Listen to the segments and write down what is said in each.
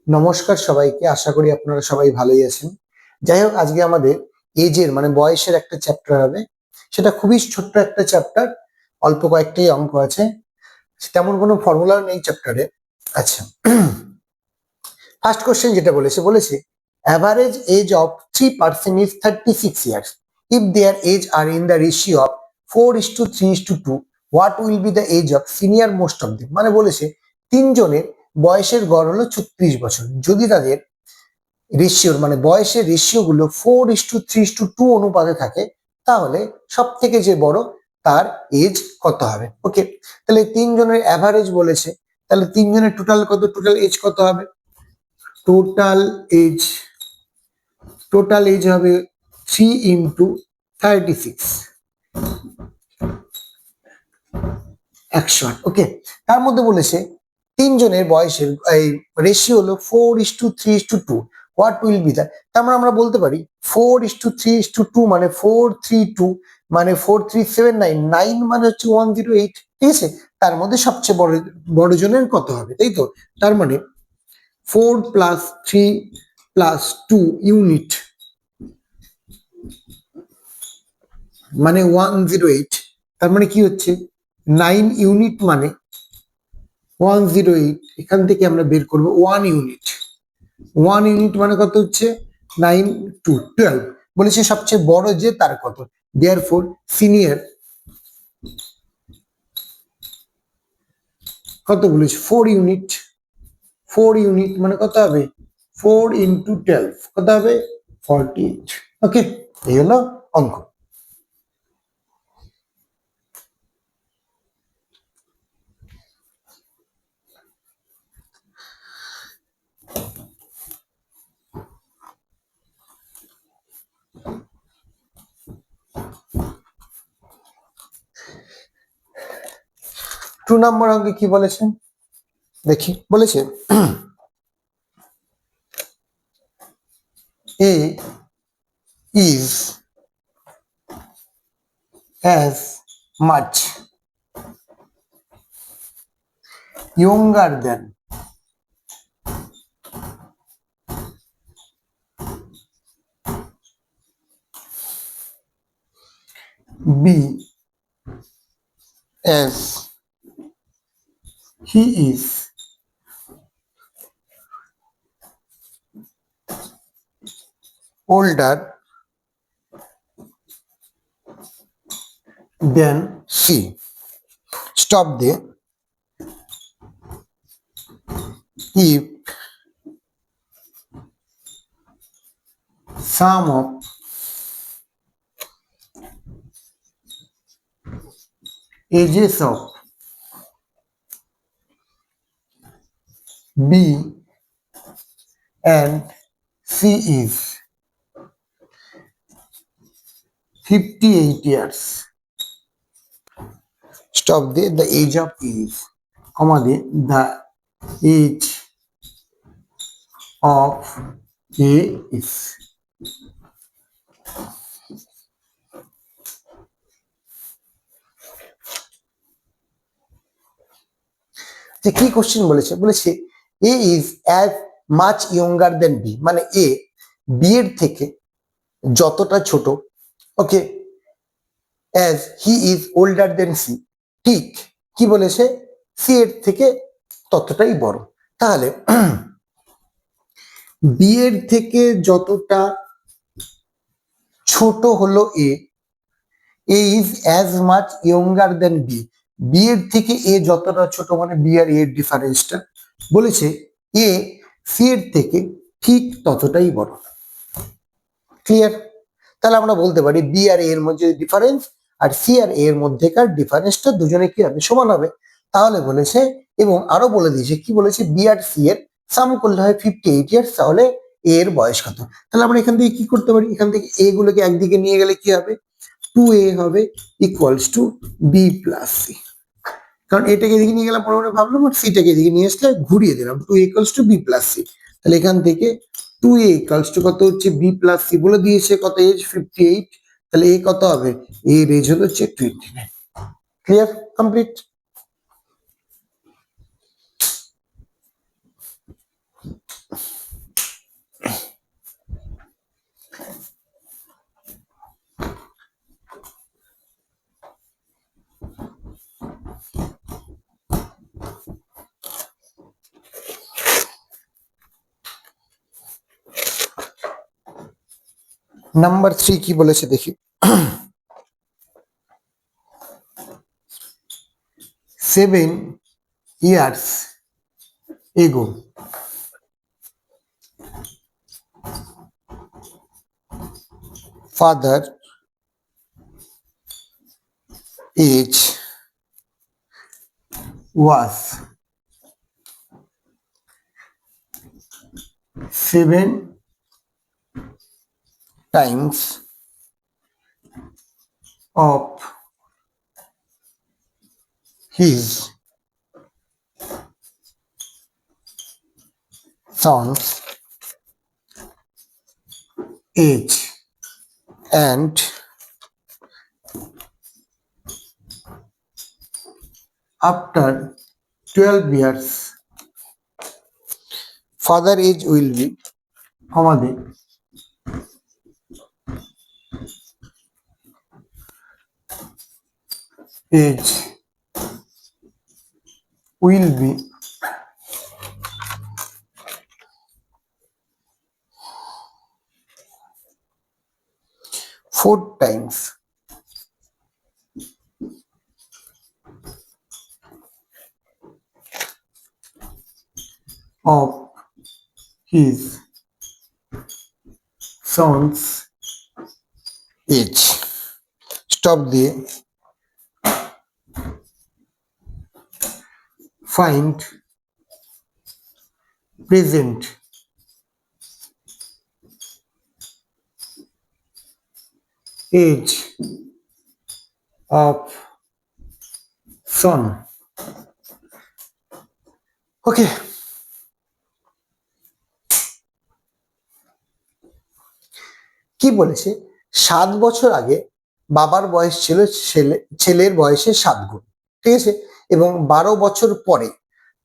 নমস্কার সবাইকে, আশা করি আপনারা সবাই ভালোই আছেন। যাই হোক, আজকে আমাদের এজের মানে বয়সের একটা চ্যাপ্টার হবে। সেটা খুবই ছোট্ট একটা চ্যাপ্টার, অল্প কয়েকটাই অঙ্ক আছে, তেমন কোনো ফর্মুলা নেই চ্যাপ্টারে। আচ্ছা, ফার্স্ট কোশ্চেন যেটা বলেছে average age of 3 person is 36 years. If there age are in the ratio of 4:3:2, what will be the age of senior most of them. মানে বলেছে তিনজনের বয়সের গড় হলো 36 বছর, যদি তাদের রেশিওর মানে বয়সের রেশিও গুলো 4:3:2 অনুপাতে থাকে, তাহলে সব থেকে যে বড় তার এজ কত হবে। ওকে, তাহলে তিনজনের অ্যাভারেজ বলেছে, তাহলে তিনজনের টোটাল কত, টোটাল এজ কত হবে? টোটাল এজ হবে 3 ইন্টু 36, 108। ওকে, তার মধ্যে বলেছে তিনজনের বয়সের এই রেশিও হলো 4:3:2, হোয়াট উইল বি দ্য। তার মানে আমরা বলতে পারি 4:3:2 মানে 432 মানে 4379, 9 মানে হচ্ছে 108। ঠিক আছে, তার মধ্যে সবচেয়ে বড় জনের কত হবে, তাই তো? তার মানে 4 + 3 + 2 ইউনিট মানে 108। তার মানে কি হচ্ছে 9 ইউনিট মানে 108। এখান থেকে আমরা বের করব 1 ইউনিট। 1 ইউনিট মানে কত হচ্ছে 9 টু 12। বলেছে সবচেয়ে বড় যে তার কত, দেয়ারফর সিনিয়র কত বলেছে 4 ইউনিট। 4 ইউনিট মানে কত হবে 4 ইন্টু 12, কত হবে 48। ওকে, এই হলো অঙ্ক। টু নাম্বার অঙ্কে কি বলেছেন দেখি। বলেছে A is as much younger than B as he is older than C. Stop there. If sum of ages of B and C is 58 years. Stop there. The age of is, comma there, the age of A is. যে কি question বলেছে A is as much younger than B, মানে A B এর থেকে যতটা ছোট। Okay, as he is older than C, ঠিক কি বলেছে সি এর থেকে ততটাই বড়। তাহলে বি এর থেকে যতটা ছোট হলো A is as much younger than B. B এর থেকে এ যতটা ছোট মানে বি আর এর ডিফারেন্সটা, বলেছে এ সি এর থেকে ঠিক ততটাই বড়। ক্লিয়ার? তাহলে আমরা বলতে পারি বি আর এর মধ্যে ডিফারেন্স আর সি আর এর মধ্যেকার ডিফারেন্সটা দুজনে কি হবে, সমান হবে। তাহলে বলেছে, এবং আরো বলে দিয়েছে কি বলেছে, বি আর সি এর সাম করলে হয় 58 ইয়ার্স, তাহলে এ এর বয়স কত। তাহলে আমরা এখান থেকে কি করতে পারি, এখান থেকে এ গুলোকে একদিকে নিয়ে গেলে কি হবে, 2a হবে equals to B plus C. কারণ এটাকে এদিকে নিয়ে গেলাম মনে মনে ভাবলাম, আর সিটাকে এদিকে নিয়ে আসলে ঘুরিয়ে দিলাম, 2a equals to B plus C. তাহলে এখান থেকে 2a ইকুয়ালস টু কত হচ্ছে বি প্লাস সি, বলে দিয়েছে কত এজ 58। তাহলে এ কত হবে, এর এজ হচ্ছে 29। ক্লিয়ার? কমপ্লিট। নাম্বার 3 কি বলেছে দেখি। 7 years ago father age was 7 times of his son's age and after 12 years father age will be আমাদের age will be 4 times of his son's age. Stop দিয়ে find present age of son. Okay. কি বলেছে 7 বছর আগে বাবার বয়স ছিল ছেলের বয়সের 7 গুণ, ঠিক আছে, এবং 12 বছর পরে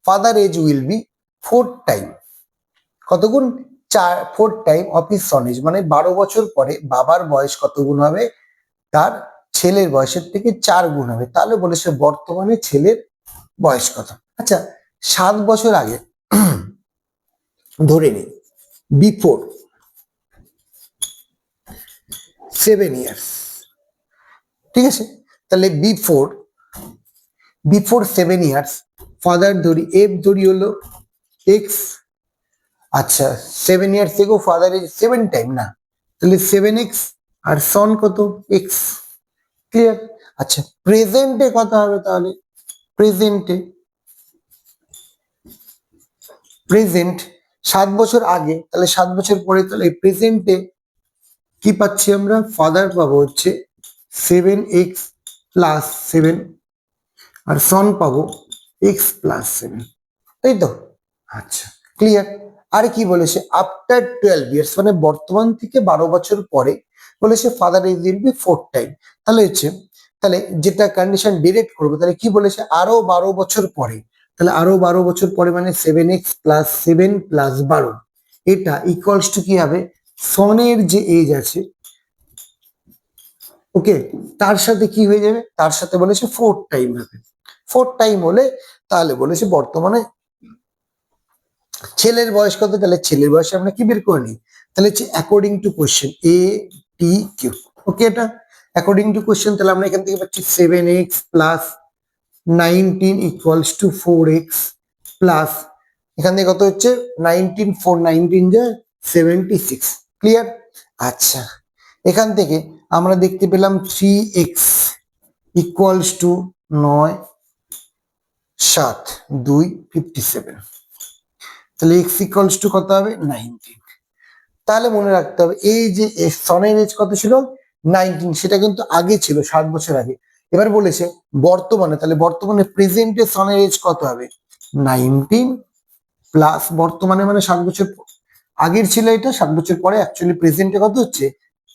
father age will be 4 time, কত গুণ 4 time of his son age, মানে 12 বছর পরে বাবার বয়স কত গুণ হবে, তার ছেলের বয়সের থেকে 4 গুণ হবে। তাহলে বলেছে বর্তমানে ছেলের বয়স কত। আচ্ছা 7 বছর আগে ধরে নিই বিফোর 7 ইয়ার্স, ঠিক আছে, তাহলে বিফোর 7 ইয়ার্স ফাদার ধরি এফ ধরি হলো এক্স। আচ্ছা 7 ইয়ার্স থেকে ফাদার এজ 7 টাইম না, তাহলে 7x আর সন কত এক্স, ক্লিয়ার। আচ্ছা প্রেজেন্টে কত হবে, তাহলে প্রেজেন্ট 7 বছর আগে, তাহলে 7 বছর পরে, তাহলে প্রেজেন্টে কি পাচ্ছি আমরা, ফাদার পাবো হচ্ছে 7x প্লাস 7 আর সন পাবো x প্লাস 7, তাই তো। আচ্ছা ক্লিয়ার। আর কি বলেছে আফটার 12 ইয়ার্স, মানে বর্তমান থেকে 12 বছর পরে বলেছে father age will be 4 time. তাহলে যেটা কন্ডিশন ডিরেক্ট করবো, তাহলে কি বলেছে আরো 12 বছর পরে, তাহলে আরো 12 বছর পরে মানে 7x প্লাস 7 প্লাস 12, এটা ইকুয়ালস টু কি হবে, সনের যে এজ আছে ওকে তার সাথে কি হয়ে যাবে, তার সাথে বলেছে 4 টাইম হবে। 4 টাইম হলে তাহলে বলেছে বর্তমানে ছেলের বয়স কত, তাহলে ছেলের বয়সে আমরা কি বের করে নিই, তাহলে হচ্ছে অ্যাকর্ডিং টু কোশ্চেন ATQ, ওকে, এটা অ্যাকর্ডিং টু কোশ্চেন। তাহলে আমরা এখান থেকে পাচ্ছি 7x plus 19 equals to 4x plus এখান থেকে কত হচ্ছে 19, 4 19 যায় 76, ক্লিয়ার। আচ্ছা এখান থেকে আমরা দেখতে পেলাম 3x ইকুয়ালস টু 9 7 2 57, তাহলে x ইকুয়ালস টু কত হবে 19। তাহলে মনে রাখতে হবে এই যে সনের এজ কত ছিল 19, সেটা কিন্তু আগে ছিল 7 বছর আগে। এবার বলেছে বর্তমানে, তাহলে বর্তমানে প্রেজেন্টে সনের এজ কত হবে 19 প্লাস বর্তমানে মানে 7 বছর আগের ছিল এটা, 7 বছর পরে অ্যাকচুয়ালি প্রেজেন্টে কত হচ্ছে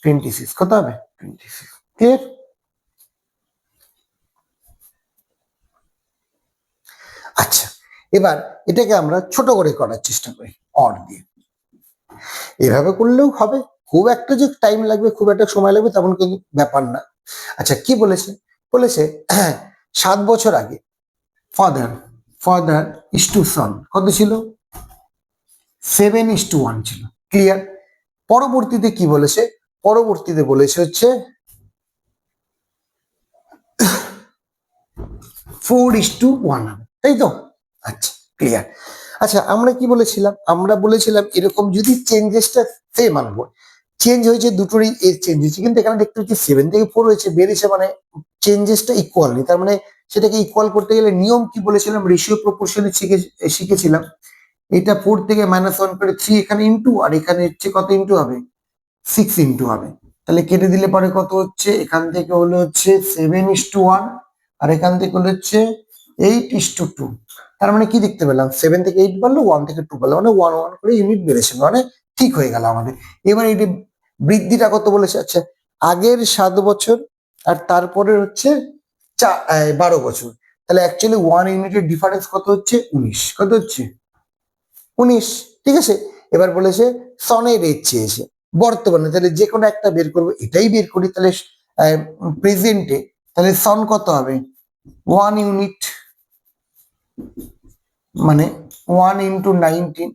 26, কত হবে 26, ক্লিয়ার। আচ্ছা এবার এটাকে আমরা ছোট করে করার চেষ্টা করি অর দিয়ে, এভাবে করলেও হবে, খুব একটা যে টাইম লাগবে খুব একটা সময় লাগবে তেমন কিন্তু ব্যাপার না। আচ্ছা কি বলেছে, 7 বছর আগে ফাদার ইস টু সন কত ছিল 7:1 ছিল, ক্লিয়ার। পরবর্তীতে কি বলেছে পরবর্তীতে বলেছে হচ্ছে 4:1 হবে, তাই তো? আচ্ছা, ক্লিয়ার। আচ্ছা, আমরা কি বলেছিলাম? আমরা বলেছিলাম এরকম যদি চেঞ্জেসটা সেম আনবো, চেঞ্জ হয়েছে দুটোরই এর চেঞ্জ হয়েছে, কিন্তু এখানে দেখতে হচ্ছে 7 থেকে 4 হয়েছে, বেড়েছে, মানে চেঞ্জেসটা ইকুয়াল নেই। তার মানে সেটাকে ইকুয়াল করতে গেলে নিয়ম কি বলেছিলাম? রেশিও প্রপোর্শনে শিখেছিলাম। এটা 4 থেকে -1 করে 3 এখানে ইন্টু, আর এখানে হচ্ছে কত ইন্টু হবে? 6 ইন্টু হবে। তাহলে কেটে দিলে পরে কত হচ্ছে? এখান থেকে হলো হচ্ছে 7:1, আর এখান থেকে হলো হচ্ছে 8:2। তার মানে কি দেখতে পেলাম? 7 থেকে 8 বাড়লো, 1 থেকে 2 বাড়লো, মানে 1 করে ইউনিট বেড়েছে, মানে ঠিক হয়ে গেল আমাদের। এবার এই বৃদ্ধিটা কত বলেছে? আচ্ছা, আগের 7 বছর আর তারপরে হচ্ছে 12 বছর, তাহলে অ্যাকচুয়ালি 1 ইউনিটের ডিফারেন্স কত হচ্ছে? 19। কত হচ্ছে? 19, ঠিক আছে। এবার বলেছে সনের এজ চেয়েছে বর্তমানে, তাহলে যে কোনো একটা বের করবো, এটাই বের করি। তাহলে প্রেজেন্টে, তাহলে সন কত হবে? 1 ইউনিট, মানে 1 ইন্টু 19,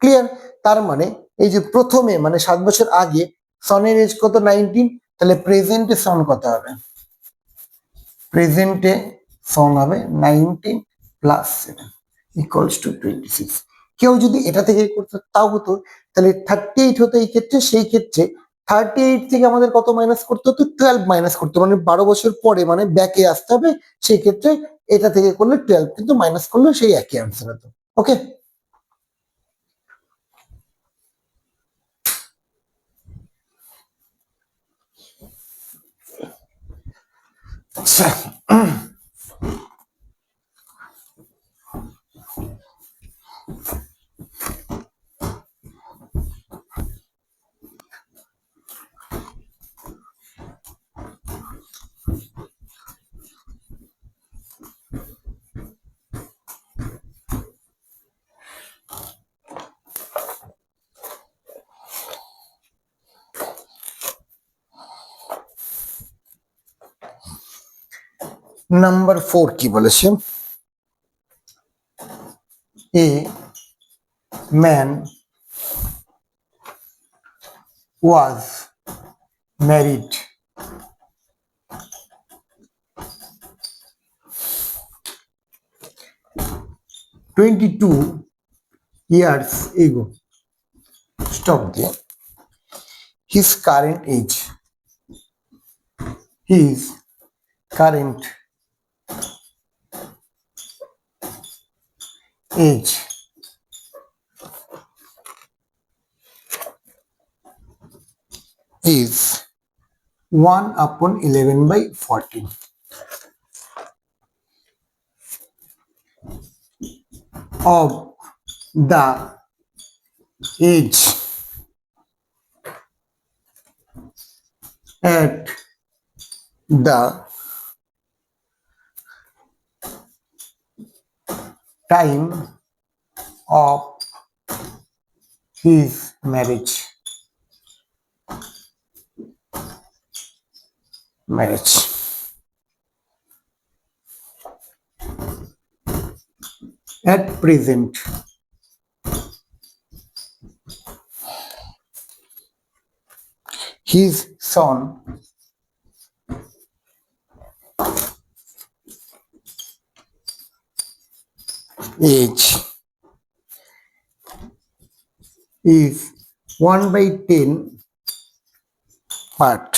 ক্লিয়ার। তার মানে এই যে প্রথমে, মানে 7 বছর আগে সনের এজ কত? 19। তাহলে প্রেজেন্টে সন কত হবে? প্রেজেন্টে সন হবে 19 প্লাস 7 ইকুয়ালস টু 26। কেউ যদি এটা থেকে করতো তাও হতো, তাহলে 38 হতো এই ক্ষেত্রে। সেই ক্ষেত্রে 38 থেকে আমাদের কত মাইনাস করতে হতো? 12 মাইনাস করতে, মানে 12 বছর পরে, মানে ব্যাকে আসতে হবে। সেই ক্ষেত্রে এটা থেকে করলে 12, কিন্তু মাইনাস করলে সেই একই অ্যান্সার হতো। ওকে, আচ্ছা, নাম্বার 4 কি বলেছে? A man was married 22 years ago. Stop there. His current age. His current age is 1/11/14. Of the age at the time of his marriage. At present, his son age is 1/10 part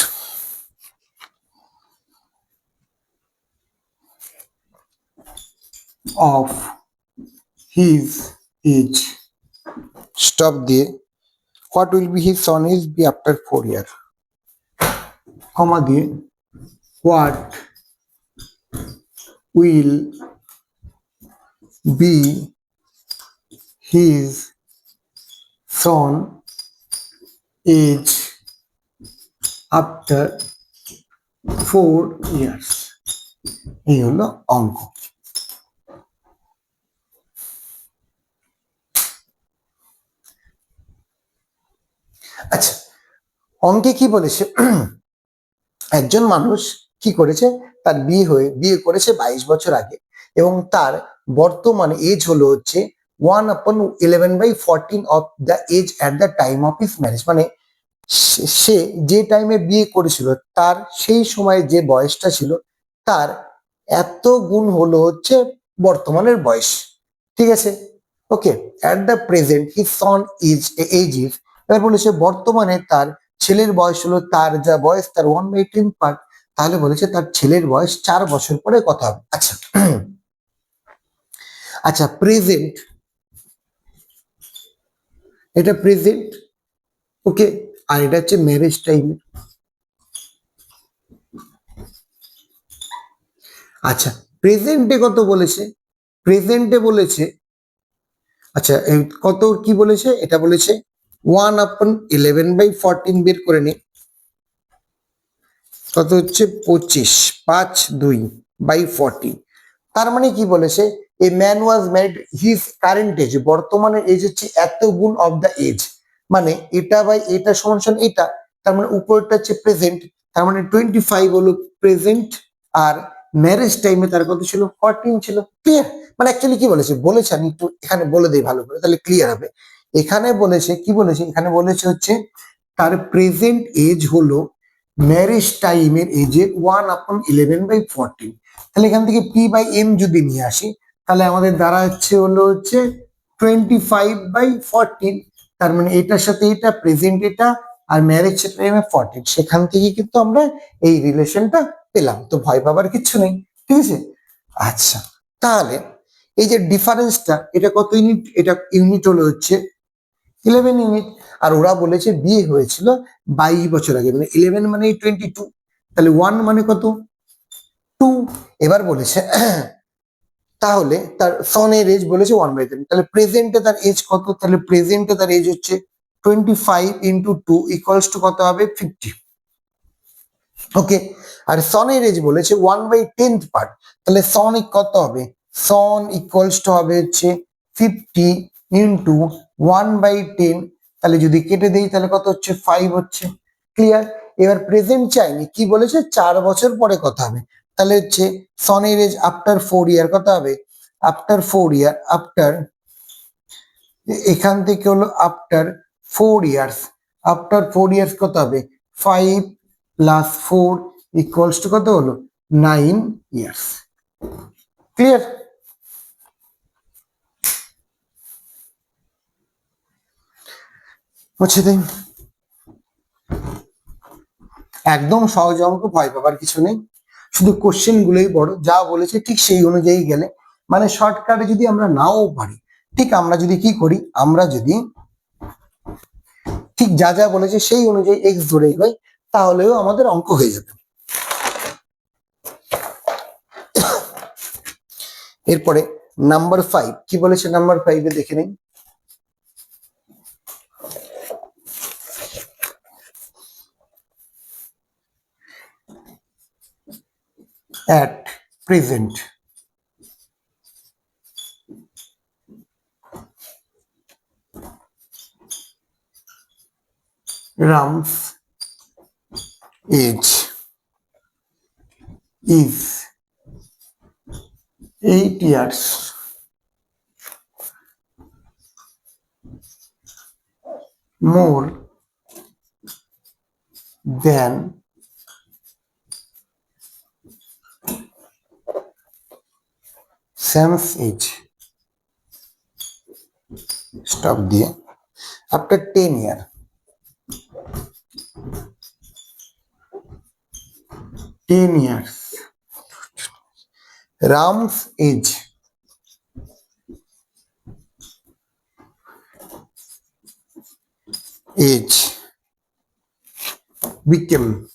of his age. Stop there. What will be his son age be after 4 years? Comma দিয়ে what will be his son age after 4 years? এই হলো অঙ্ক। আচ্ছা, অঙ্কে কি বলেছে? একজন মানুষ কি করেছে? তার বিয়ে করেছে 22 বছর আগে, এবং তার বর্তমানে এজ হলো হচ্ছে 1/11/14 of the age at the time of his marriage, মানে সে যে টাইমে বিয়ে করেছিল তার সেই সময় যে বয়সটা ছিল তার এত গুণ হলো হচ্ছে বর্তমানের বয়স। ঠিক আছে, okay. At the present his son is, এবার বলেছে বর্তমানে তার ছেলের বয়স হলো, তার যা বয়স তার 1/10 পার্ট, তাহলে বলেছে তার ছেলের বয়স 4 বছর পরে কত হবে। আচ্ছা আচ্ছা, প্রেজেন্ট, এটা প্রেজেন্ট, ওকে, আর এটা হচ্ছে ম্যারেজ টাইম। আচ্ছা, প্রেজেন্টে কত বলেছে? প্রেজেন্টে বলেছে, আচ্ছা কত কি বলেছে, এটা বলেছে 1/11/14 বের করে নি, কত হচ্ছে 25, 5/2/40। তার মানে কি বলেছে, a man was married his current age, বর্তমানে এজ হচ্ছে এত গুণ অফ দ্য এজ, মানে এটা বাই এটা সমান সমান এটা, তার মানে উপরটা হচ্ছে প্রেজেন্ট, তার মানে 25 হলো প্রেজেন্ট, আর ম্যারেজ টাইমে তার কত ছিল, 14 ছিল। ক্লিয়ার? মানে অ্যাকচুয়ালি কি বলেছে, বলেছে আমি একটু এখানে বলে দিই ভালো করে তাহলে ক্লিয়ার হবে। এখানে বলেছে কি বলেছে, এখানে বলেছে হচ্ছে তার প্রেজেন্ট এজ হলো ম্যারেজ টাইমের এজে 1/11/14। তাহলে এখান থেকে p/m যদি নিয়ে আসি তাহলে আমাদের দ্বারা হচ্ছে 25/14, তার মানে এটার সাথে এটা প্রেজেন্ট এটা আর ম্যারেজ টাইমে 14, সেখান থেকে কিন্তু আমরা এই রিলেশনটা পেলাম, তো ভয় পাবার কিছু নেই। ঠিক আছে, আচ্ছা তাহলে এই যে ডিফারেন্সটা এটা কত ইউনিট, এটা ইউনিট হলো হচ্ছে 11 ইউনিট, আর ওরা বলেছে বিয়ে হয়েছিল 22 বছর আগে, মানে 11 মানে 22, তাহলে 1 মানে কত 2। এবার বলেছে তাহলে তার সনের এজ বলেছে 1/10, তাহলে প্রেজেন্টে তার এজ কত, তাহলে প্রেজেন্টে তার এজ হচ্ছে 25 × 2 ইকুয়ালস টু কত হবে 50, ওকে। আর সনের এজ বলেছে 1/10 পার্ট, তাহলে সন কত হবে, সন ইকুয়ালস টু হবে হচ্ছে 50 × 1/10, তাহলে যদি কেটে দেই তাহলে কত হচ্ছে 5 হচ্ছে। ক্লিয়ার? এবার প্রেজেন্ট চাইনি, কি বলেছে 4 বছর পরে কত হবে, তাহলে হচ্ছে সনের এজ আফটার 4 ইয়ার কত হবে, আফটার 4 ইয়ার, আফটার এখান থেকে হলো আফটার 4 ইয়ার্স, আফটার 4 ইয়ার্স কত হবে 5 + 4 ইকুয়ালস টু কত হলো 9 ইয়ার্স। ক্লিয়ার? বুঝছে তাই? একদম সহজ অঙ্ক, ভয় পাবার কিছু নেই, শুধু কোশ্চেন গুলোই বড়, যা বলেছে ঠিক সেই অনুযায়ী গেলে, মানে শর্টকাটে যদি আমরা নাও পারি, ঠিক আমরা যদি কি করি, আমরা যদি ঠিক যা যা বলেছে সেই অনুযায়ী এক্স ধরে এগোই তাহলেও আমাদের অঙ্ক হয়ে যাবে। এরপরে নাম্বার 5 কি বলেছে, নাম্বার 5 এ দেখে নেই। at present Ram's age is 8 years more than Sam's age. Stop there. After 10 years, Ram's age became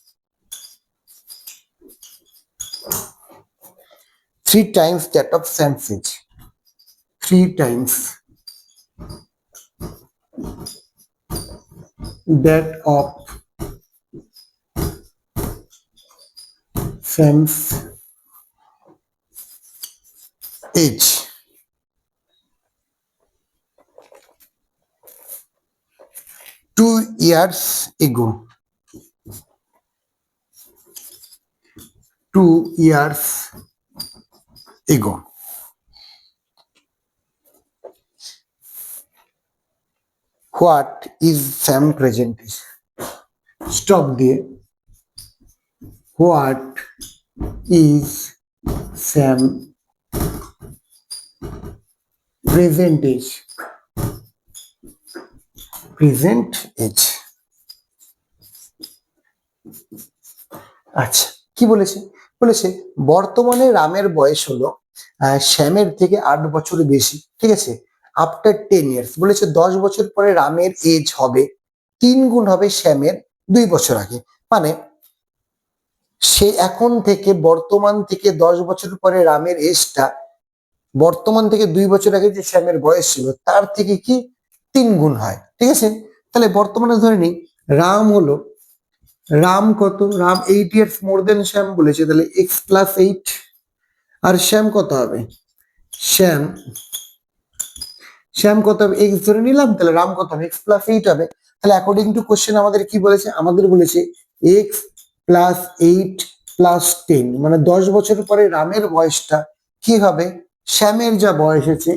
3 times that of Sam's age. 3 times that of Sam's age. Two years ago. 2 years ago. What is Sam present age, stop দিয়ে what is Sam present age, present age. আচ্ছা কি বলেছে, বলেছে বর্তমানে রামের বয়স হলো শ্যামের থেকে 8 বছর বেশি, ঠিক আছে। আফটার 10 ইয়ার্স বলেছে 10 বছর পরে রামের এজ হবে 3 গুণ হবে শ্যামের 2 বছর আগে। মানে সে এখন থেকে বর্তমান থেকে 10 বছর পরে রামের এজটা বর্তমান থেকে 2 বছর আগে যে শ্যামের বয়স ছিল তার থেকে কি 3 গুণ হয়, ঠিক আছে। তাহলে বর্তমানে ধরে নিই রাম হলো, রাম কত, রাম 8 ইয়ার্স মোর দেন শ্যাম বলেছে, তাহলে x+8। আর শ্যাম কত হবে, শ্যাম শ্যাম কত হবে, x ধরে নিলাম, তাহলে রাম কত হবে, x+8 হবে। তাহলে অ্যাকর্ডিং টু কোশ্চেন আমাদের কি বলেছে, আমাদের বলেছে x+8+10, মানে 10 বছর পরে রামের বয়সটা কি হবে, শ্যামের যা বয়স আছে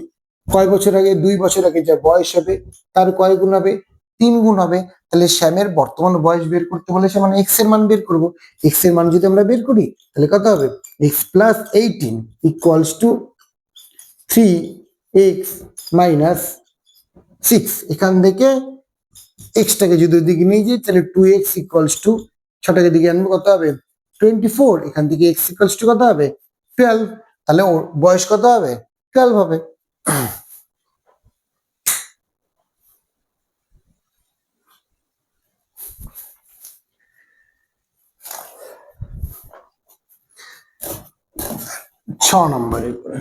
কয় বছর আগে, 2 বছর আগে যা বয়স হবে তার কয় গুণ হবে, 3 গুণ হবে। তাহলে শ্যামের বর্তমান বয়স বের করতে বলেছে, মানে এক্স এর মান বের করব। এক্স এর মান যদি আমরা বের করি তাহলে কত হবে, x+18 ইকুয়ালস টু 3x-6। এখান থেকে এক্সটাকে যদি ওইদিকে নিয়ে যাই তাহলে 2x ইকুয়ালস টু 6টাকে দিকে আনবো কত হবে 24, এখান থেকে x ইকুয়ালস টু কত হবে 12, তাহলে ওর বয়স কত হবে 12 হবে। ছ নম্বরের পরে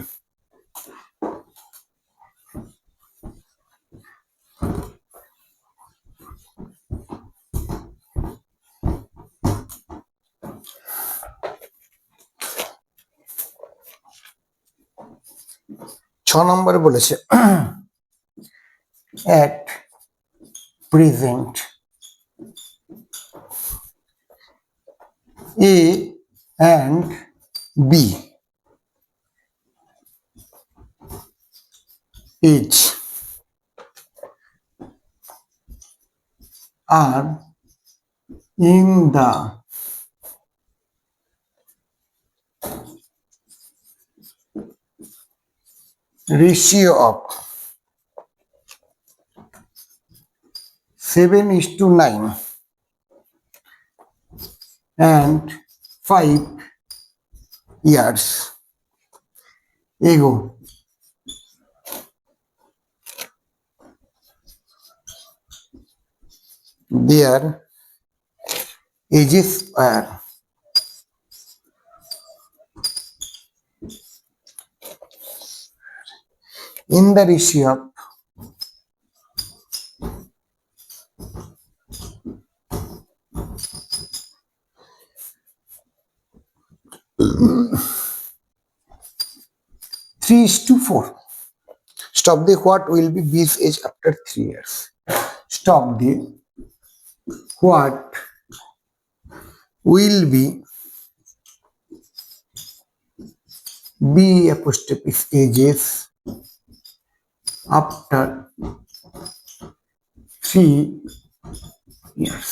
বলেছে at present A and B age are in the ratio of 7:9 and 5 years ago. Their ages were in the ratio of 3:4. Stop the what will be B's age after 3 years. Stop the what will be B apostrophe ages after 3 years.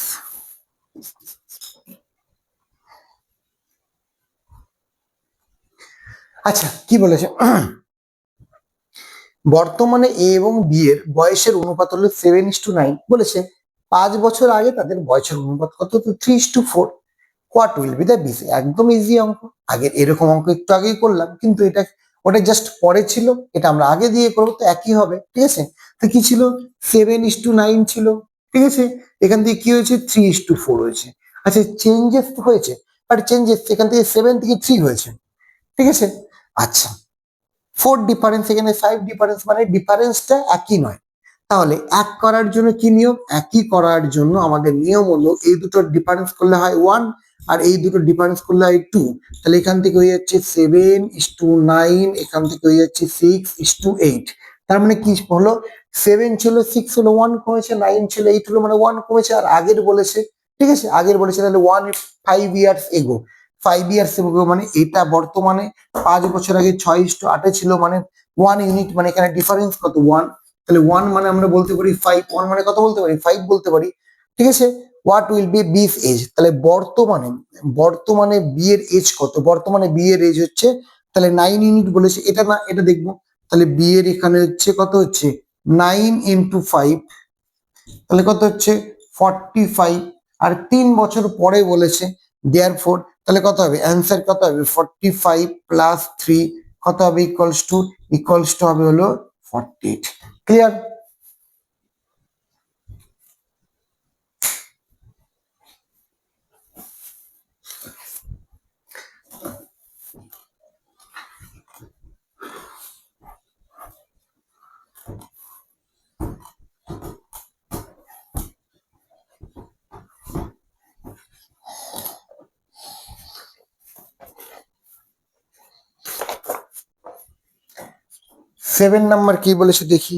আচ্ছা কি বলেছে, বর্তমানে এ এবং B এর বয়সের অনুপাত হলো 7:9 বলেছে 5 বছর আগে তাদের বয়সের অনুপাত কত, 3:4। What will be the B, একদম ইজি অঙ্ক, আগের এরকম অঙ্ক একটু আগেই করলাম কিন্তু এটা ওটা জাস্ট পরে ছিল, এটা আমরা আগে দিয়ে করবো তো একই হবে, ঠিক আছে। তো কি ছিল 7:9 ছিল, ঠিক আছে, এখান থেকে কি হয়েছে 3:4 হয়েছে। আচ্ছা চেঞ্জেস তো হয়েছে, বাট চেঞ্জেস এখান থেকে 7 থেকে 3 হয়েছে, ঠিক আছে। আচ্ছা 4 ডিফারেন্স, এখানে 5 ডিফারেন্স, মানে ডিফারেন্সটা একই নয়। তাহলে এক করার জন্য কি নিয়ম, একই করার জন্য আমাদের নিয়ম হলো এই দুটো ডিফারেন্স করলে হয় 1 আর এই দুটো ডিফারেন্স করলে হয় 2। তাহলে এখান থেকে হয়ে যাচ্ছে 7:9, এখান থেকে হয়ে যাচ্ছে 6:8। তার মানে কি হলো 7 ছিল 6 হলো 1 কমেছে, 9 ছিল 8 হলো মানে 1 কমেছে। আর আগের বলেছে, ঠিক আছে, আগের বলেছে তাহলে 5 ইয়ার্স এগো, 5 ইয়ার্স এগো মানে এটা বর্তমানে 5 বছর আগে 6:8 ছিল, মানে 1 ইউনিট, মানে এখানে ডিফারেন্স কত 1। তাহলে 1 মানে আমরা বলতে পারি 5, 1 মানে কত বলতে পারি 5 বলতে পারি, ঠিক আছে। হোয়াট উইল বি বিস এজ, তাহলে বর্তমানে বি এর এজ কত, বর্তমানে বি এর এজ হচ্ছে, তাহলে 9 ইউনিট বলেছে, এটা না এটা দেখবো, তাহলে বি এর এখানে হচ্ছে কত হচ্ছে 9 ইন্টু 5, তাহলে কত হচ্ছে 45, আর 3 বছর পরে বলেছে, দেয়ারফোর তাহলে কত হবে অ্যান্সার কত হবে 45 প্লাস 3 কত হবে ইকুয়ালস টু হবে হলো 48। ক্লিয়ার? সেভেন নাম্বার কি বলেছে দেখি,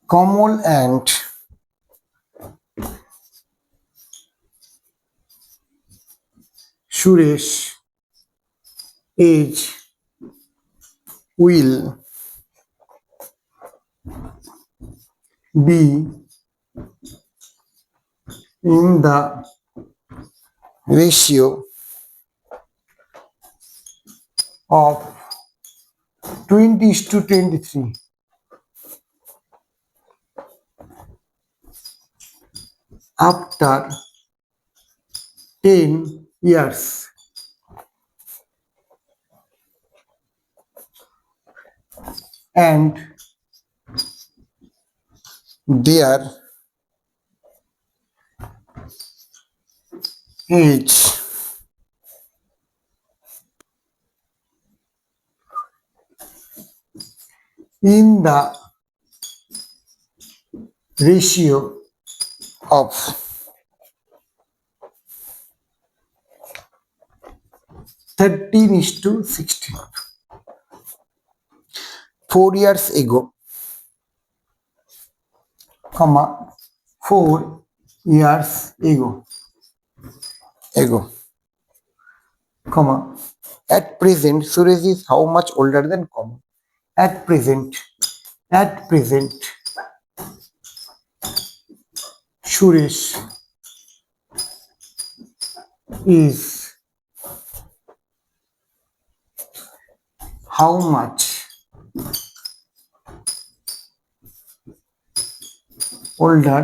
Kamal and Suresh age will be in the ratio of 20:23 after 10 years. And their age in the ratio of 13:16. 4 years ago, 4 years ago, at present Suresh is how much older than Kamal? At present Suresh is how much older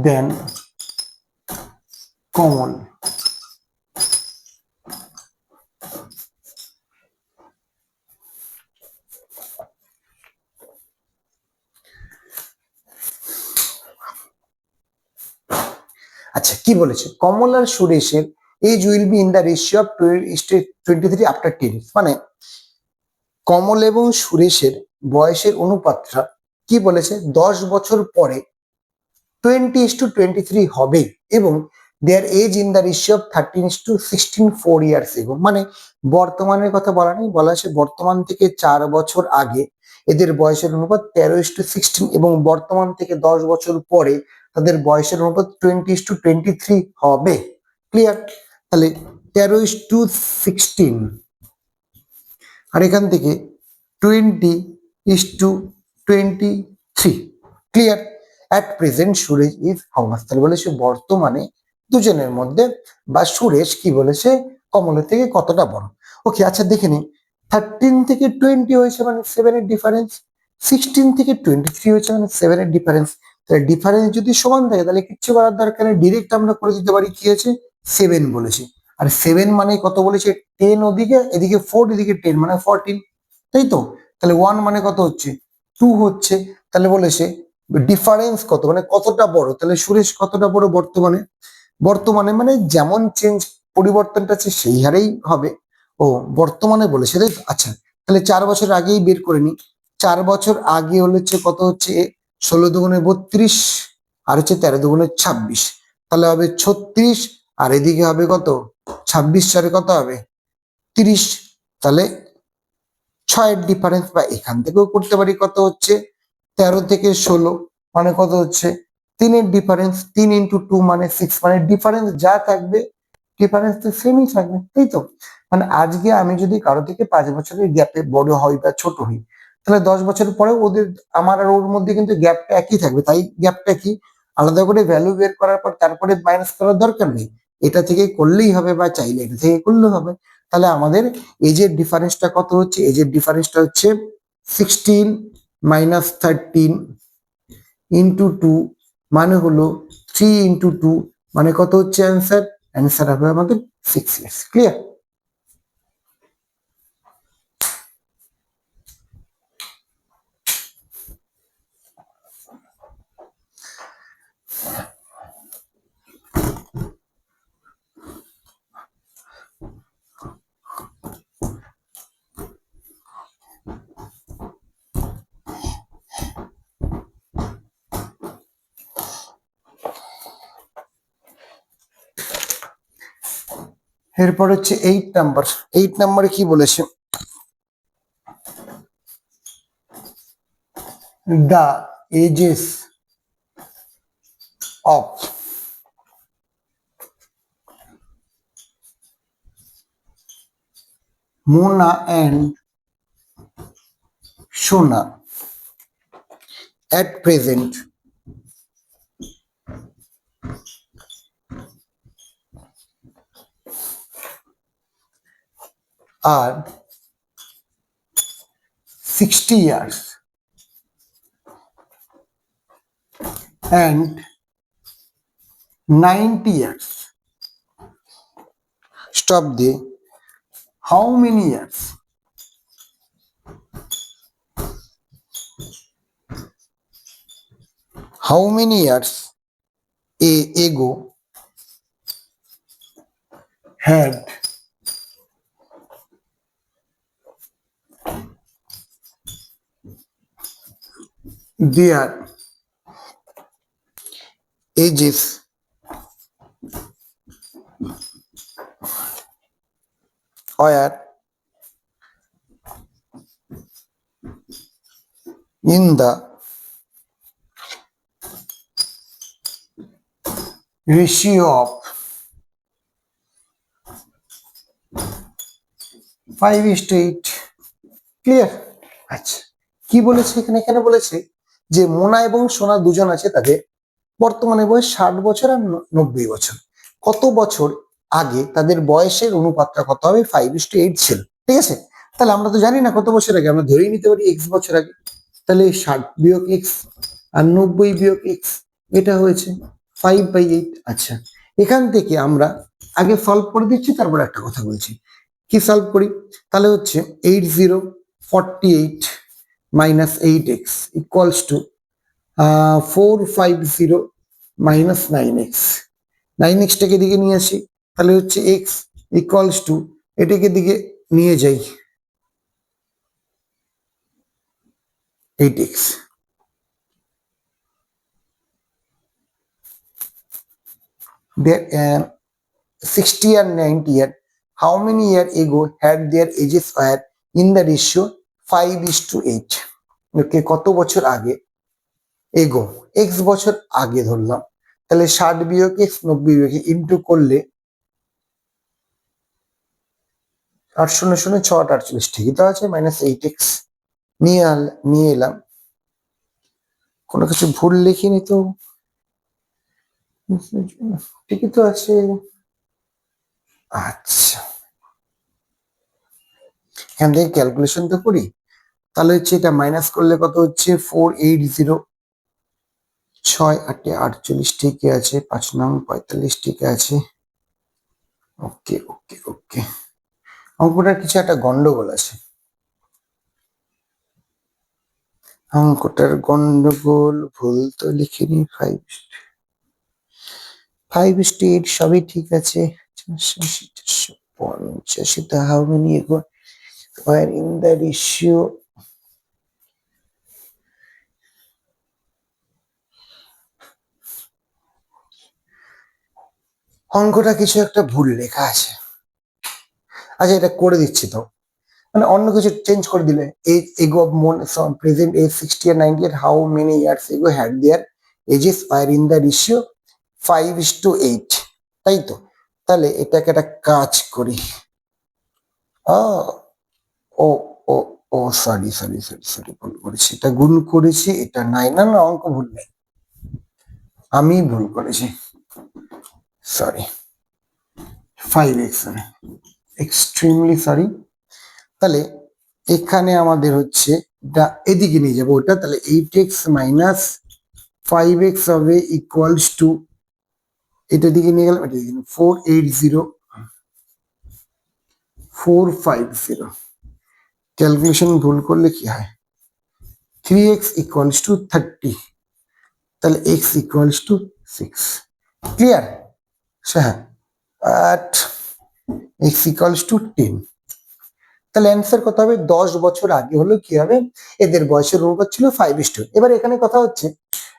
than Kamal? আচ্ছা কি বলেছে, কমল আর সুরেশের age will be in the ratio of 23 after 10, মানে কমল এবং সুরেশের বয়সের অনুপাতটা কি বলেছে 10 বছর পরে 20:23 হবে, এবং their age in the ratio of 13:16, 4 years ago, মানে বর্তমানের কথা বলা নেই, বলা আছে বর্তমান থেকে 4 বছর আগে এদের বয়সের অনুপাত 13:16, এবং বর্তমান থেকে 10 বছর পরে তাদের বয়সের অনুপাত 20:23 হবে। ক্লিয়ার? তাহলে 13:16 আর এখান থেকে 20:23। Clear? At present Suresh is how much, তাহলে বলেছে বর্তমানে দুজনের মধ্যে বা সুরেশ কি বলেছে কমলের থেকে কতটা বড়। ওকে, আচ্ছা দেখে নিই, 13 থেকে 20 হয়েছে মানে 7 এর ডিফারেন্স, 16 থেকে 23 হয়েছে মানে 7 এর ডিফারেন্স। তাহলে ডিফারেন্স যদি সমান থাকে তাহলে কিচ্ছু করার দরকার নেই, ডিরেক্ট আমরা করে দিতে পারি কি আছে 7 বলেছে, আর 7 মানে কত বলেছে 10 ওদিকে, এদিকে 4, এদিকে 10 মানে 14, তাই তো? তাহলে 1 মানে কত হচ্ছে 2 হচ্ছে, তাহলে বলেছে ডিফারেন্স কত মানে কতটা বড়, তাহলে সুরেশ কতটা বড় বর্তমানে মানে যেমন চেঞ্জ পরিবর্তনটা আছে সেই হারেই হবে। ও বর্তমানে বলেছে তাই তো? আচ্ছা তাহলে 4 বছর আগেই বের করে নি, 4 বছর আগে হচ্ছে কত হচ্ছে 16 দুগুণে 32 আর হচ্ছে 13 দুগুণে 26, তাহলে হবে 36, আর এদিকে হবে কত 26 চারে কত হবে 30, তাহলে 6 ডিফারেন্স, বা এখান থেকেও করতে পারি কত হচ্ছে 13 থেকে 16 মানে কত হচ্ছে 3 ডিফারেন্স, 3 ইন্টু 2 মানে 6, মানে ডিফারেন্স যা থাকবে ডিফারেন্স তো সেমই থাকবে, তাই তো? মানে আজকে আমি যদি কারো থেকে 5 বছরের গ্যাপে বড় হই বা ছোট হই, তাহলে 10 বছর পরে ওদের আমার আর ওর মধ্যে কিন্তু গ্যাপটা একই থাকবে। তাই গ্যাপটা কি আলাদা করে ভ্যালু বের করার পর তারপরে মাইনাস করার দরকার নেই, এটা থেকে করলেই হবে বা চাইলে এটা থেকে করলেও হবে। তাহলে আমাদের এজের ডিফারেন্সটা কত হচ্ছে? এজের ডিফারেন্সটা হচ্ছে 16 মাইনাস 13 ইন্টু 2, মানে হলো 3 ইন্টু 2, মানে কত হচ্ছে অ্যান্সার? অ্যান্সার হবে আমাদের 6 ইয়ার্স। ক্লিয়ার? এরপর হচ্ছে 8 নাম্বার। 8 নাম্বারে কি বলেছে? The ages of Mona and Sona at present are 60 years and 90 years. Stop there. How many years? How many years ago had their ages were in the ratio of 5:8. Clear? আচ্ছা, কি বলেছে এখানে? এখানে বলেছে যে মোনা এবং সোনা দুজন আছে, তাদের বর্তমানে বয়স 60 বছর আর 90 বছর। কত বছর আগে তাদের বয়সের অনুপাতটা কত হবে? 5:8 ছিল। ঠিক আছে, তাহলে আমরা তো জানি না কত বছর আগে, আমরা ধরেই নিতে পারি x বছর আগে। তাহলে 60 বিয়োগ x আর 90 বিয়োগ x, এটা হয়েছে 5/8। আচ্ছা, এখান থেকে আমরা আগে সলভ করে দিচ্ছি, তারপর একটা কথা বলছি। কি সলভ করি? তাহলে হচ্ছে 8048 minus 8x equals to 450 minus 9x। 9x-টাকে দিকে নিয়ে আসি, তাহলে হচ্ছে x ইকুয়ালস টু, এটাকে দিকে নিয়ে যাই 8x। There 60 and 90 year, how many year ago had their ages were in the ratio 5:8? ওকে, কত বছর আগে? এগো x বছর আগে ধরলাম, তাহলে 60 বিয়োগ x 90 বিয়োগ ইন্টু করলে 8 শূন্য শূন্য 6 48, ঠিকই তো আছে, মাইনাস 8x নিয়ে এলাম। কোনো কিছু ভুল লিখিনি তো? ঠিকই তো আছে। আচ্ছা, এখান থেকে ক্যালকুলেশন তো করি। তাহলে হচ্ছে এটা মাইনাস করলে কত হচ্ছে? 480, 6 8 48, ঠিকই আছে। 5 নং 45, ঠিক আছে। ওকে ওকে ওকে, অঙ্কটার কিছু একটা গন্ডগোল আছে। অঙ্কটার গন্ডগোল, ভুল তো লিখিনি। 5:8 সবই ঠিক আছে। 450, হাউ মেনি এগো were in the ratio অঙ্কটা কিছু একটা ভুল লেখা আছে। আচ্ছা, এটা করে দিচ্ছি তো, মানে অন্য কিছু চেঞ্জ করে দিলে। এজ এগো প্রেজেন্ট এজ 60 আর 90 আর how many years ago had their ages are in the ratio 5:8, তাই তো? তাহলে এটাকে একটা কাজ করি, ও ও ও ও সরি সরি সরি সরি ভুল করেছি, এটা গুণ করেছি, এটা নাই, না না অঙ্ক ভুল নেই, আমি ভুল করেছি, সরি, 5x, এক্সট্রিমলি সরি। তাহলে এখানে আমাদের হচ্ছে এদিকে নিয়ে যাবো ওটা, তাহলে 8x মাইনাস 5x হবে ইকুয়ালস টু, এটা দিকে নিয়ে গেলাম, এটা দিকে 480 ক্যালকুলেশন ভুল করলে কি হয়, 3x ইকুয়ালস টু 30, তাহলে x ইকুয়ালস টু 6, ক্লিয়ার? হ্যাঁ, at x ইকুয়ালস টু 10, তাহলে অ্যান্সার কত হবে, 10 বছর আগে হলো কি হবে, এদের বয়সের অনুপাত ছিল 5:2। এবার এখানে কথা হচ্ছে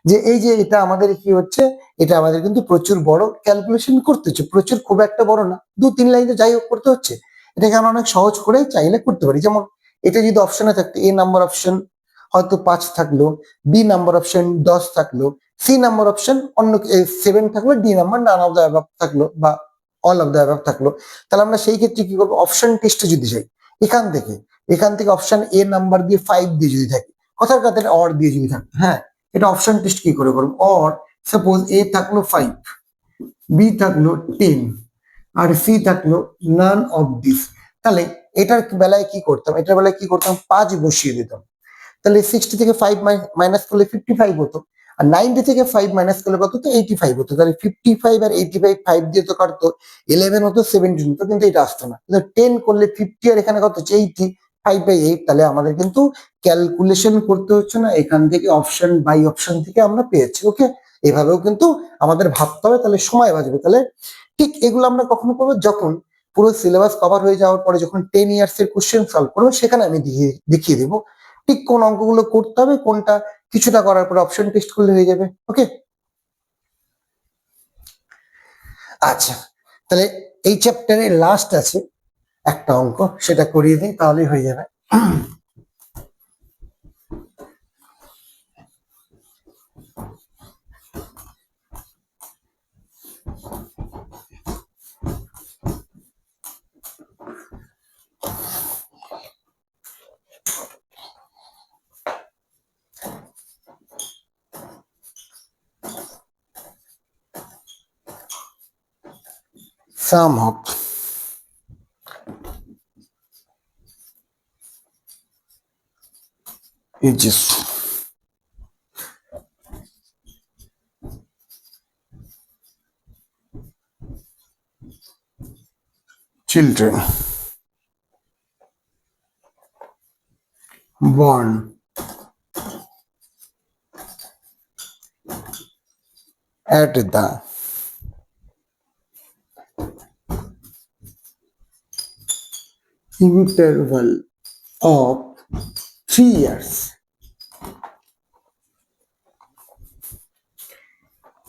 যে এই যে এটা আমাদের কি হচ্ছে, এটা আমাদের কিন্তু প্রচুর বড় ক্যালকুলেশন করতে হচ্ছে, প্রচুর খুব একটা বড় না, 2-3 লাইনে যাই হোক করতে হচ্ছে। এটাকে আমরা অনেক সহজ করে চাইলে করতে পারি, যেমন এটা যদি অপশনে থাকতো, এ নাম্বার অপশন হয়তো 5 থাকলো, বি নাম্বার অপশন 10 থাকলো, সি নাম্বার অপশন অন্য 7 থাকলো, D number none of the above থাকলো বা অল অফ দ্য অ্যাবাভ থাকলো, তাহলে আমরা সেই ক্ষেত্রে কি করবো, অপশন টেস্টে যদি যাই, এখান থেকে অপশন এ নাম্বার দিয়ে 5 দিয়ে যদি থাকে, কথার কথা অর দিয়ে যদি থাকে, হ্যাঁ, এটা অপশন টেস্ট কি করে করবো, অর সাপোজ এ থাকলো 5, বি থাকলো 10, আর সি থাকলো নান অফ দিস, তাহলে এটার বেলায় কি করতাম, এটার বেলায় কি করতাম, 5 বসিয়ে দিতাম, তাহলে 60 থেকে 5 মাইনাস করলে 55 হতো, আর 90 থেকে 5 মাইনাস করলে কত হতো, 85 হতো, তাহলে 55 আর 85 5 দিয়ে তো কাটতো, 11 হতো, 17 হতো, কিন্তু এটা আসতো না, 10 করলে 50 আর এখানে কত হচ্ছে 80, 5/8, তাহলে আমাদের কিন্তু ক্যালকুলেশন করতে হচ্ছে না, এখান থেকে অপশন বাই অপশন থেকে আমরা পেয়েছি। ওকে, এভাবেও কিন্তু আমাদের ভাবতে হবে, তাহলে সময় বাঁচবে। তাহলে ঠিক এগুলো আমরা কখনো করবো, যখন পুরো সিলেবাস কভার হয়ে যাওয়ার পরে যখন 10 ইয়ার্স এর কোশ্চেন সলভ করবো, সেখানে আমি দেখিয়ে দেবো ঠিক কোন অঙ্কগুলো করতে হবে, কোনটা কিছুটা করার পর অপশন টেস্ট করলে হয়ে যাবে। ওকে, আচ্ছা, তাহলে এই চ্যাপ্টারে লাস্ট আছে একটা অঙ্ক, সেটা করিয়ে দিই তাহলেই হয়ে যাবে। Sum of ages children born at the interval of 3 years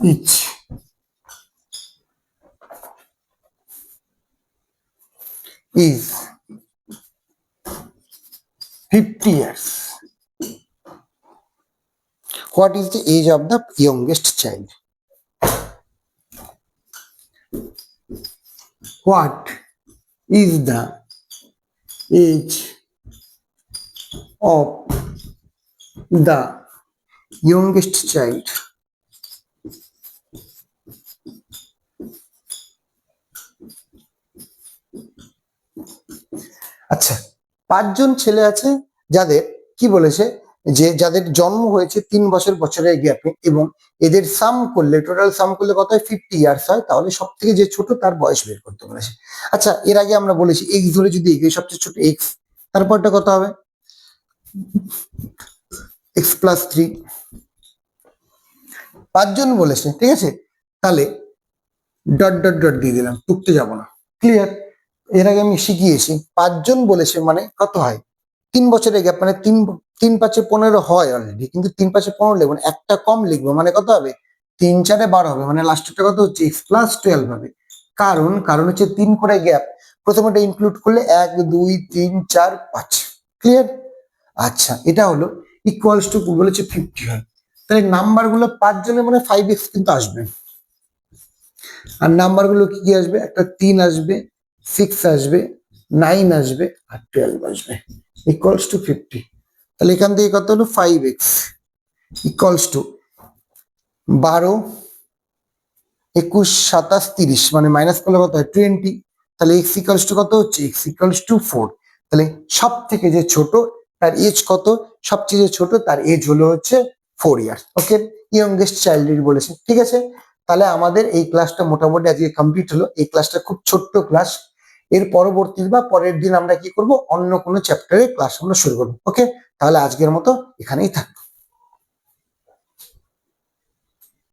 each is 50 years. What is the age of the youngest child? What is the age of the youngest child? আচ্ছা, 5জন ছেলে আছে যাদের কি বলেছে, যে যাদের জন্ম হয়েছে 3 বছরের গ্যাপে, এবং এদের সাম করলে, টোটাল সাম করলে কত হয়, 50 ইয়ার্স হয়, তাহলে সব থেকে যে ছোট তার বয়স বের করতে বলেছে। আচ্ছা, এর আগে আমরা বলেছি এক্স ধরে যদি এগিয়ে সবচেয়ে ছোট এক্স, তারপরটা কত হবে, এক্স প্লাস 3, 5জন বলেছে, ঠিক আছে, তাহলে ডট ডট ডট দিয়ে দিলাম, টুকতে যাব না, ক্লিয়ার? এর আগে আমি শিখিয়েছি 5জন বলেছে মানে কত হয়, 3 বছরের গ্যাপ, মানে 3 3 5 15 হয় অলরেডি, কিন্তু 3 5 15 লিখবো না, একটা কম লিখবো, মানে কত হবে, 3 4 12 হবে, মানে লাস্টটা কত হচ্ছে, এক্স প্লাস 12 হবে। কারণ হচ্ছে 3 করে গ্যাপ, প্রথমটা ইনক্লুড করলে 1 2 3 4 5, ক্লিয়ার? আচ্ছা, এটা হলো ইকুয়ালস টু বলেছে 50 হয়, তাহলে নাম্বার গুলো 5জনের মানে 5x কিন্তু আসবে, আর নাম্বার গুলো কি কি আসবে, একটা 3 আসবে, 6 আসবে, 9 আসবে আর 12 আসবে ইকুয়ালস টু 50। তাহলে এখান থেকে কত হলো 5x ইকুয়ালস টু 12 21 27 30 মানে মাইনাস করলে কত হয় 20। তাহলে x ইকুয়ালস টু কত হচ্ছে x ইকুয়ালস টু 4। তাহলে সব থেকে যে ছোট তার এজ কত, সবচেয়ে যে ছোট তার এজ হলো হচ্ছে 4 ইয়ার্স। ওকে, ইয়ংগেস্ট চাইল্ড বলেছে, ঠিক আছে। তাহলে আমাদের এই ক্লাসটা মোটামুটি আজকে কমপ্লিট হলো। এই ক্লাসটা খুব ছোট্ট ক্লাস। এর পরবর্তী বা পরের দিন আমরা কি করব, অন্য কোনো চ্যাপ্টারের ক্লাস আমরা শুরু করবো। ওকে, তাহলে আজকের মতো এখানেই থাকবো।